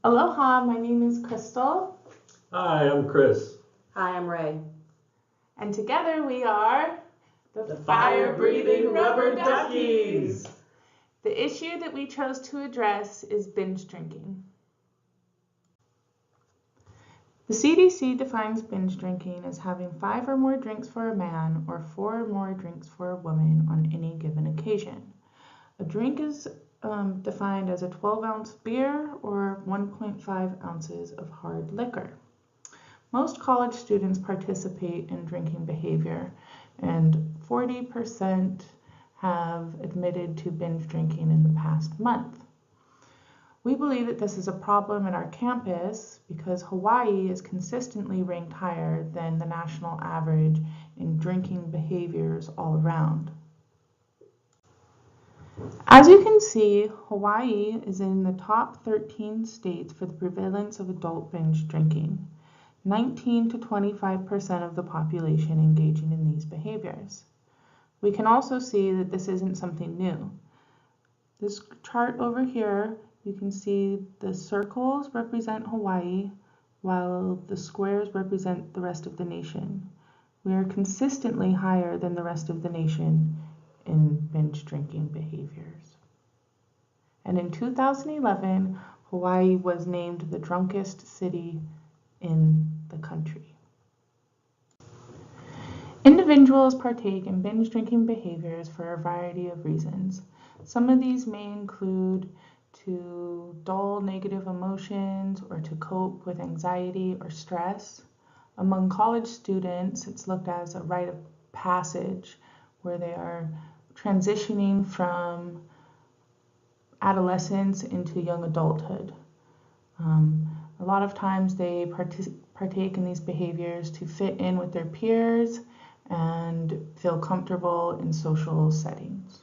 Aloha, my name is Crystal. Hi, I'm Chris. Hi, I'm Ray. And together we are the fire-breathing rubber duckies. The issue that we chose to address is binge drinking. The CDC defines binge drinking as having 5 or more drinks for a man or 4 or more drinks for a woman on any given occasion. A drink is defined as a 12-ounce beer or 1.5 ounces of hard liquor. Most college students participate in drinking behavior, and 40% have admitted to binge drinking in the past month. We believe that this is a problem at our campus because Hawaii is consistently ranked higher than the national average in drinking behaviors all around. As you can see, Hawaii is in the top 13 states for the prevalence of adult binge drinking. 19 to 25% of the population engaging in these behaviors. We can also see that this isn't something new. This chart over here, you can see the circles represent Hawaii, while the squares represent the rest of the nation. We are consistently higher than the rest of the nation in binge drinking behaviors. And in 2011, Hawaii was named the drunkest city in the country. Individuals partake in binge drinking behaviors for a variety of reasons. Some of these may include to dull negative emotions or to cope with anxiety or stress. Among college students, it's looked at as a rite of passage where they are transitioning from adolescence into young adulthood. A lot of times they partake in these behaviors to fit in with their peers and feel comfortable in social settings.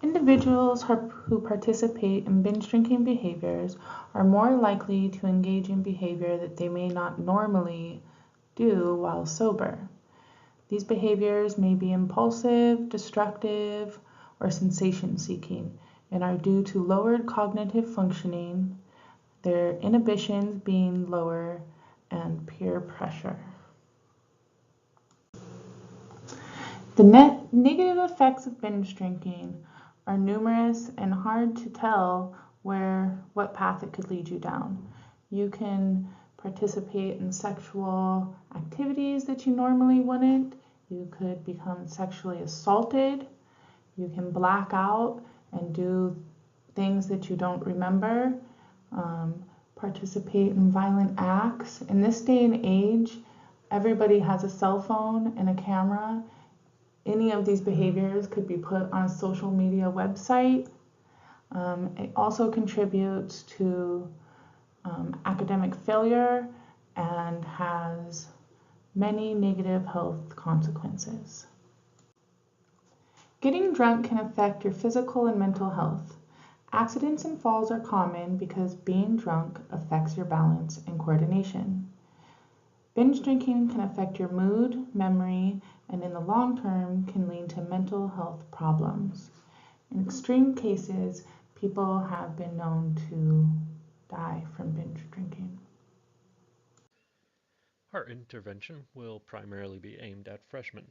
Individuals who participate in binge drinking behaviors are more likely to engage in behavior that they may not normally do while sober. These behaviors may be impulsive, destructive, or sensation-seeking and are due to lowered cognitive functioning, their inhibitions being lower, and peer pressure. The negative effects of binge drinking are numerous and hard to tell what path it could lead you down. You can participate in sexual activities that you normally wouldn't. You could become sexually assaulted. You can black out and do things that you don't remember. Participate in violent acts. In this day and age, everybody has a cell phone and a camera. Any of these behaviors could be put on a social media website. It also contributes to academic failure and has many negative health consequences. Getting drunk can affect your physical and mental health. Accidents and falls are common because being drunk affects your balance and coordination. Binge drinking can affect your mood, memory, and in the long term can lead to mental health problems. In extreme cases, people have been known to die from binge drinking. Our intervention will primarily be aimed at freshmen.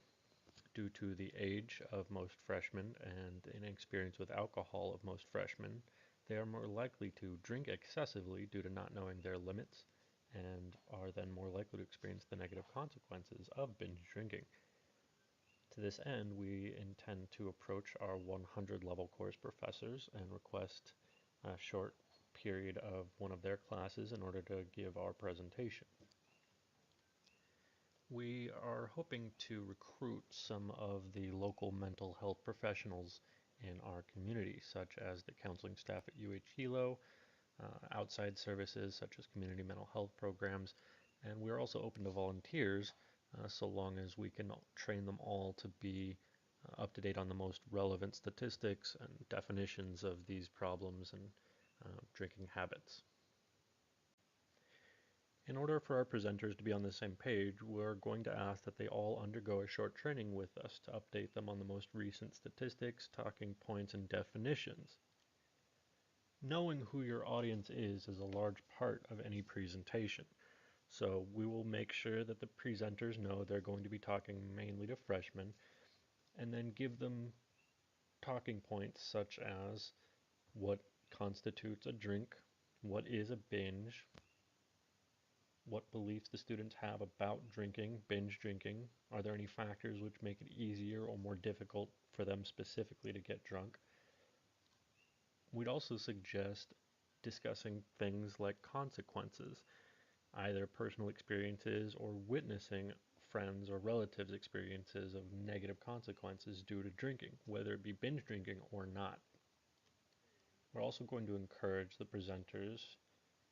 Due to the age of most freshmen and inexperience with alcohol of most freshmen, they are more likely to drink excessively due to not knowing their limits and are then more likely to experience the negative consequences of binge drinking. To this end, we intend to approach our 100 level course professors and request a short period of one of their classes in order to give our presentation. We are hoping to recruit some of the local mental health professionals in our community, such as the counseling staff at Hilo, outside services such as community mental health programs, and we're also open to volunteers so long as we can train them all to be up to date on the most relevant statistics and definitions of these problems and drinking habits. In order for our presenters to be on the same page, we're going to ask that they all undergo a short training with us to update them on the most recent statistics, talking points, and definitions. Knowing who your audience is a large part of any presentation. So we will make sure that the presenters know they're going to be talking mainly to freshmen, and then give them talking points such as what constitutes a drink, what is a binge, what beliefs the students have about drinking, binge drinking, are there any factors which make it easier or more difficult for them specifically to get drunk. We'd also suggest discussing things like consequences, either personal experiences or witnessing friends or relatives' experiences of negative consequences due to drinking, whether it be binge drinking or not. We're also going to encourage the presenters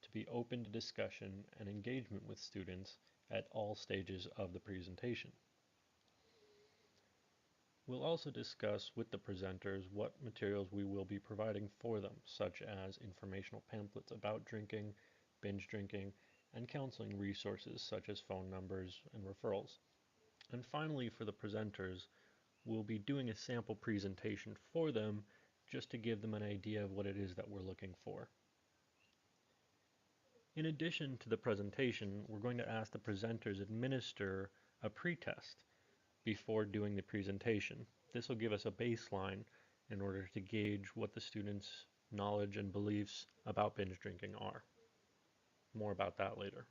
to be open to discussion and engagement with students at all stages of the presentation. We'll also discuss with the presenters what materials we will be providing for them, such as informational pamphlets about drinking, binge drinking, and counseling resources such as phone numbers and referrals. And finally, for the presenters, we'll be doing a sample presentation for them just to give them an idea of what it is that we're looking for. In addition to the presentation, we're going to ask the presenters administer a pretest before doing the presentation. This will give us a baseline in order to gauge what the students' knowledge and beliefs about binge drinking are. More about that later.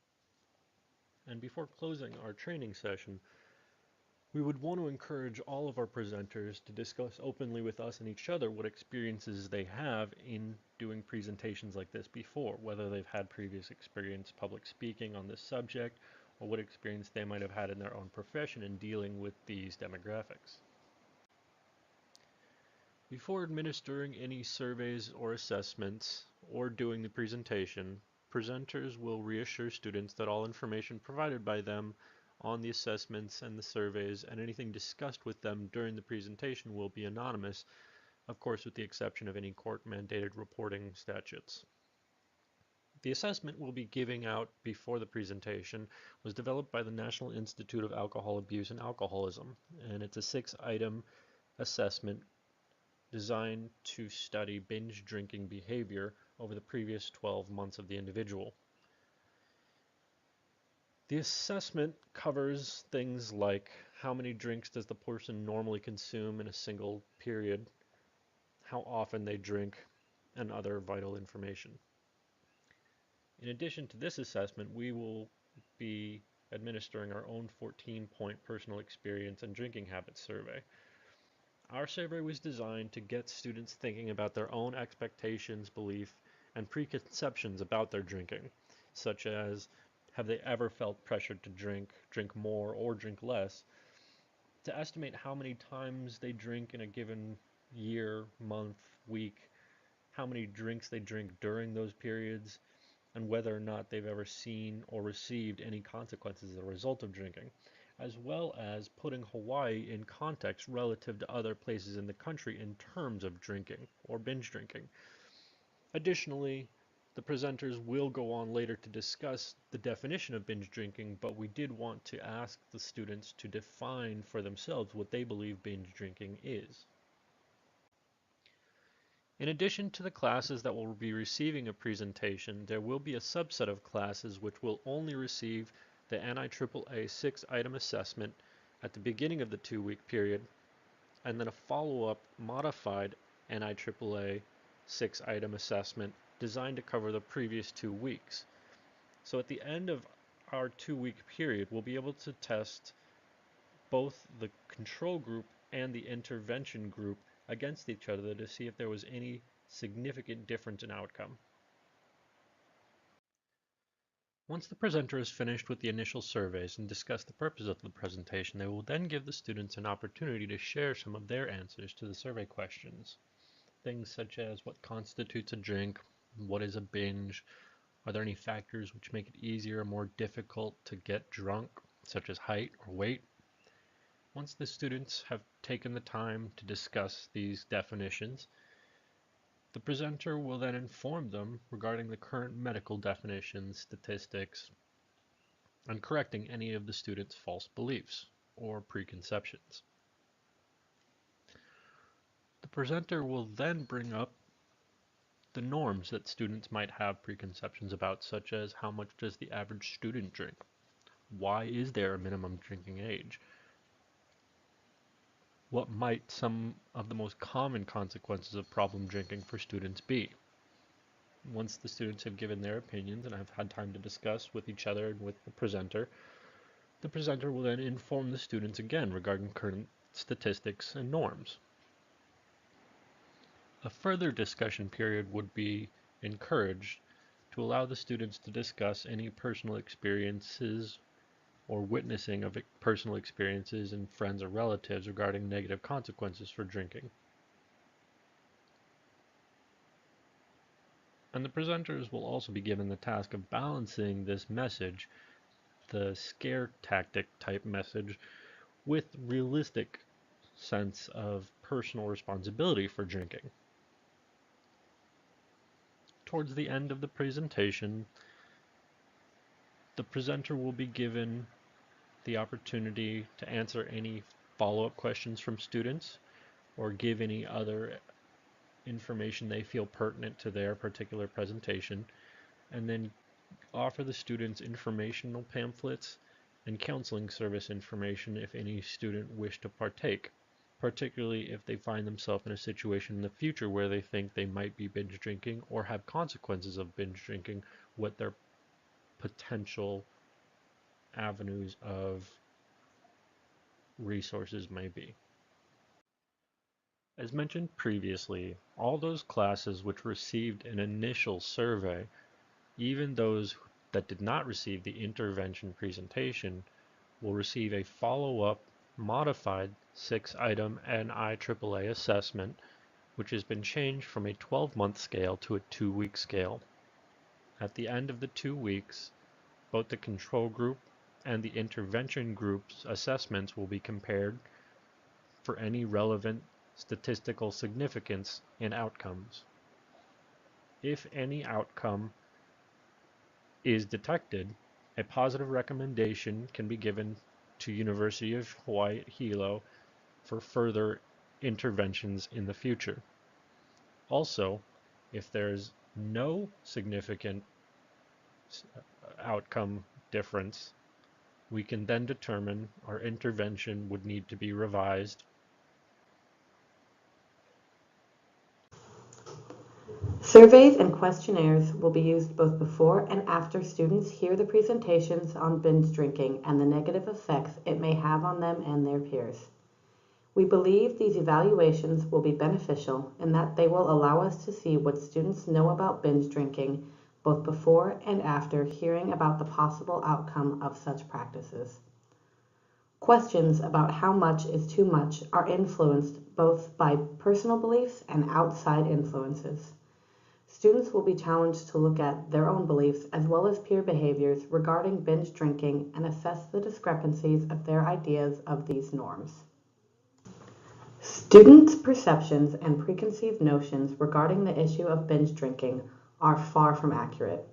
And before closing our training session, we would want to encourage all of our presenters to discuss openly with us and each other what experiences they have in doing presentations like this before, whether they've had previous experience public speaking on this subject, or what experience they might have had in their own profession in dealing with these demographics. Before administering any surveys or assessments or doing the presentation, presenters will reassure students that all information provided by them on the assessments and the surveys and anything discussed with them during the presentation will be anonymous, of course with the exception of any court-mandated reporting statutes. The assessment we'll be giving out before the presentation was developed by the National Institute of Alcohol Abuse and Alcoholism, and it's a 6-item assessment designed to study binge drinking behavior over the previous 12 months of the individual. The assessment covers things like how many drinks does the person normally consume in a single period, how often they drink, and other vital information. In addition to this assessment, we will be administering our own 14-point personal experience and drinking habits survey. Our survey was designed to get students thinking about their own expectations, belief, and preconceptions about their drinking, such as have they ever felt pressured to drink more, or drink less, to estimate how many times they drink in a given year, month, week, how many drinks they drink during those periods, and whether or not they've ever seen or received any consequences as a result of drinking, as well as putting Hawaii in context relative to other places in the country in terms of drinking or binge drinking. Additionally, the presenters will go on later to discuss the definition of binge drinking, but we did want to ask the students to define for themselves what they believe binge drinking is. In addition to the classes that will be receiving a presentation, there will be a subset of classes which will only receive the NIAAA 6-item assessment at the beginning of the 2-week period, and then a follow-up modified NIAAA 6-item assessment designed to cover the previous 2 weeks. So at the end of our 2-week period, we'll be able to test both the control group and the intervention group against each other to see if there was any significant difference in outcome. Once the presenter is finished with the initial surveys and discussed the purpose of the presentation, they will then give the students an opportunity to share some of their answers to the survey questions. Things such as what constitutes a drink, what is a binge, are there any factors which make it easier or more difficult to get drunk, such as height or weight. Once the students have taken the time to discuss these definitions, the presenter will then inform them regarding the current medical definitions, statistics, and correcting any of the students' false beliefs or preconceptions. The presenter will then bring up the norms that students might have preconceptions about, such as how much does the average student drink? Why is there a minimum drinking age? What might some of the most common consequences of problem drinking for students be? Once the students have given their opinions and have had time to discuss with each other and with the presenter will then inform the students again regarding current statistics and norms. A further discussion period would be encouraged to allow the students to discuss any personal experiences or witnessing of personal experiences in friends or relatives regarding negative consequences for drinking. And the presenters will also be given the task of balancing this message, the scare tactic type message, with realistic sense of personal responsibility for drinking. Towards the end of the presentation, the presenter will be given the opportunity to answer any follow-up questions from students or give any other information they feel pertinent to their particular presentation, and then offer the students informational pamphlets and counseling service information if any student wish to partake, particularly if they find themselves in a situation in the future where they think they might be binge drinking or have consequences of binge drinking, what their potential avenues of resources may be. As mentioned previously, all those classes which received an initial survey, even those that did not receive the intervention presentation, will receive a follow-up modified 6-item NIAAA assessment, which has been changed from a 12-month scale to a 2-week scale. At the end of the 2 weeks, both the control group and the intervention group's assessments will be compared for any relevant statistical significance in outcomes. If any outcome is detected, a positive recommendation can be given to University of Hawaii at Hilo for further interventions in the future. Also, if there's no significant outcome difference, we can then determine our intervention would need to be revised. Surveys and questionnaires will be used both before and after students hear the presentations on binge drinking and the negative effects it may have on them and their peers. We believe these evaluations will be beneficial in that they will allow us to see what students know about binge drinking both before and after hearing about the possible outcome of such practices. Questions about how much is too much are influenced both by personal beliefs and outside influences. Students will be challenged to look at their own beliefs as well as peer behaviors regarding binge drinking and assess the discrepancies of their ideas of these norms. Students' perceptions and preconceived notions regarding the issue of binge drinking are far from accurate.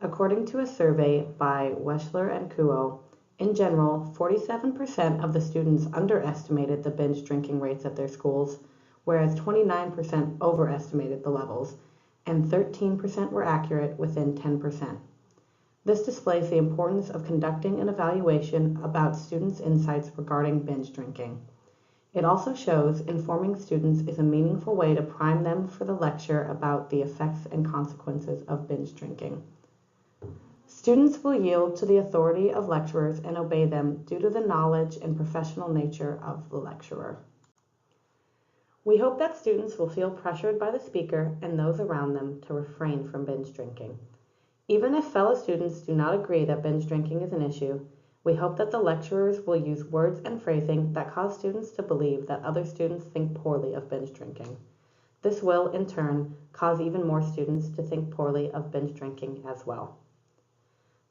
According to a survey by Weschler and Kuo, in general, 47% of the students underestimated the binge drinking rates at their schools, whereas 29% overestimated the levels, and 13% were accurate within 10%. This displays the importance of conducting an evaluation about students' insights regarding binge drinking. It also shows informing students is a meaningful way to prime them for the lecture about the effects and consequences of binge drinking. Students will yield to the authority of lecturers and obey them due to the knowledge and professional nature of the lecturer. We hope that students will feel pressured by the speaker and those around them to refrain from binge drinking. Even if fellow students do not agree that binge drinking is an issue, we hope that the lecturers will use words and phrasing that cause students to believe that other students think poorly of binge drinking. This will, in turn, cause even more students to think poorly of binge drinking as well.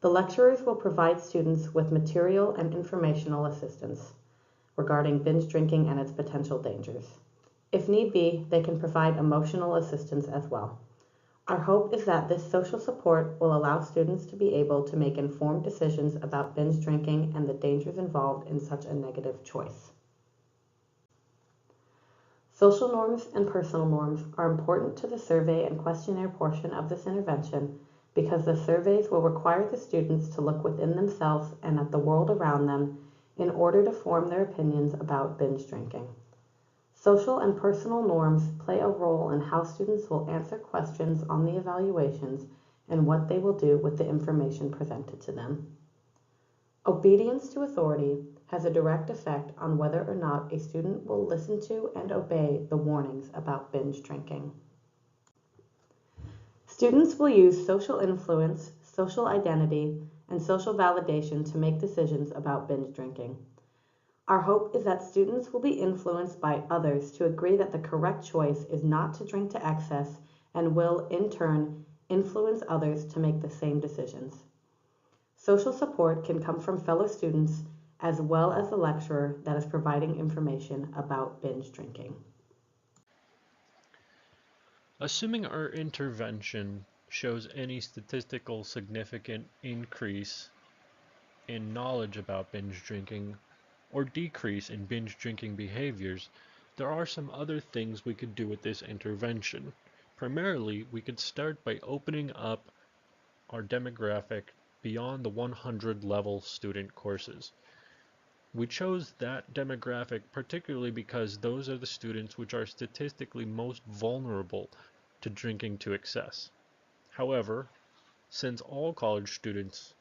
The lecturers will provide students with material and informational assistance regarding binge drinking and its potential dangers. If need be, they can provide emotional assistance as well. Our hope is that this social support will allow students to be able to make informed decisions about binge drinking and the dangers involved in such a negative choice. Social norms and personal norms are important to the survey and questionnaire portion of this intervention because the surveys will require the students to look within themselves and at the world around them in order to form their opinions about binge drinking. Social and personal norms play a role in how students will answer questions on the evaluations and what they will do with the information presented to them. Obedience to authority has a direct effect on whether or not a student will listen to and obey the warnings about binge drinking. Students will use social influence, social identity, and social validation to make decisions about binge drinking. Our hope is that students will be influenced by others to agree that the correct choice is not to drink to excess and will, in turn, influence others to make the same decisions. Social support can come from fellow students as well as the lecturer that is providing information about binge drinking. Assuming our intervention shows any statistical significant increase in knowledge about binge drinking or decrease in binge drinking behaviors, there are some other things we could do with this intervention. Primarily, we could start by opening up our demographic beyond the 100 level student courses. We chose that demographic particularly because those are the students which are statistically most vulnerable to drinking to excess. However, since all college students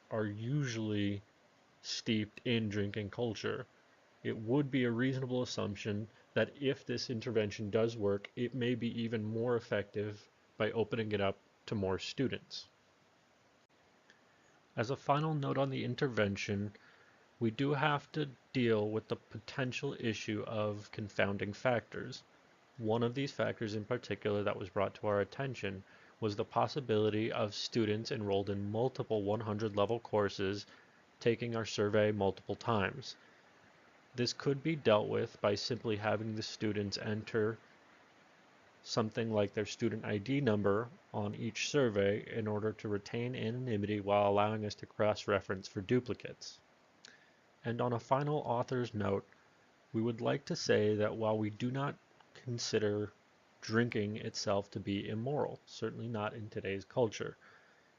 are usually steeped in drinking culture, it would be a reasonable assumption that if this intervention does work, it may be even more effective by opening it up to more students. As a final note on the intervention, we do have to deal with the potential issue of confounding factors. One of these factors in particular that was brought to our attention was the possibility of students enrolled in multiple 100 level courses taking our survey multiple times. This could be dealt with by simply having the students enter something like their student ID number on each survey in order to retain anonymity while allowing us to cross-reference for duplicates. And on a final author's note, we would like to say that while we do not consider drinking itself to be immoral, certainly not in today's culture,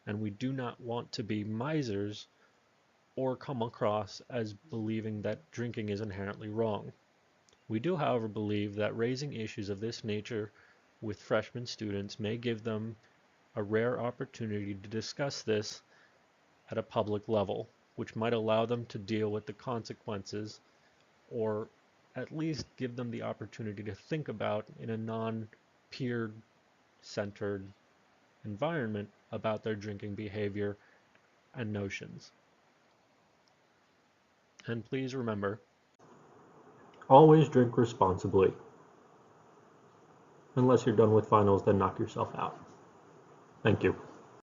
and we do not want to be misers or come across as believing that drinking is inherently wrong. We do, however, believe that raising issues of this nature with freshman students may give them a rare opportunity to discuss this at a public level, which might allow them to deal with the consequences or at least give them the opportunity to think about in a non-peer centered environment about their drinking behavior and notions. And please remember, Always drink responsibly. Unless you're done with finals, then knock yourself out. Thank you.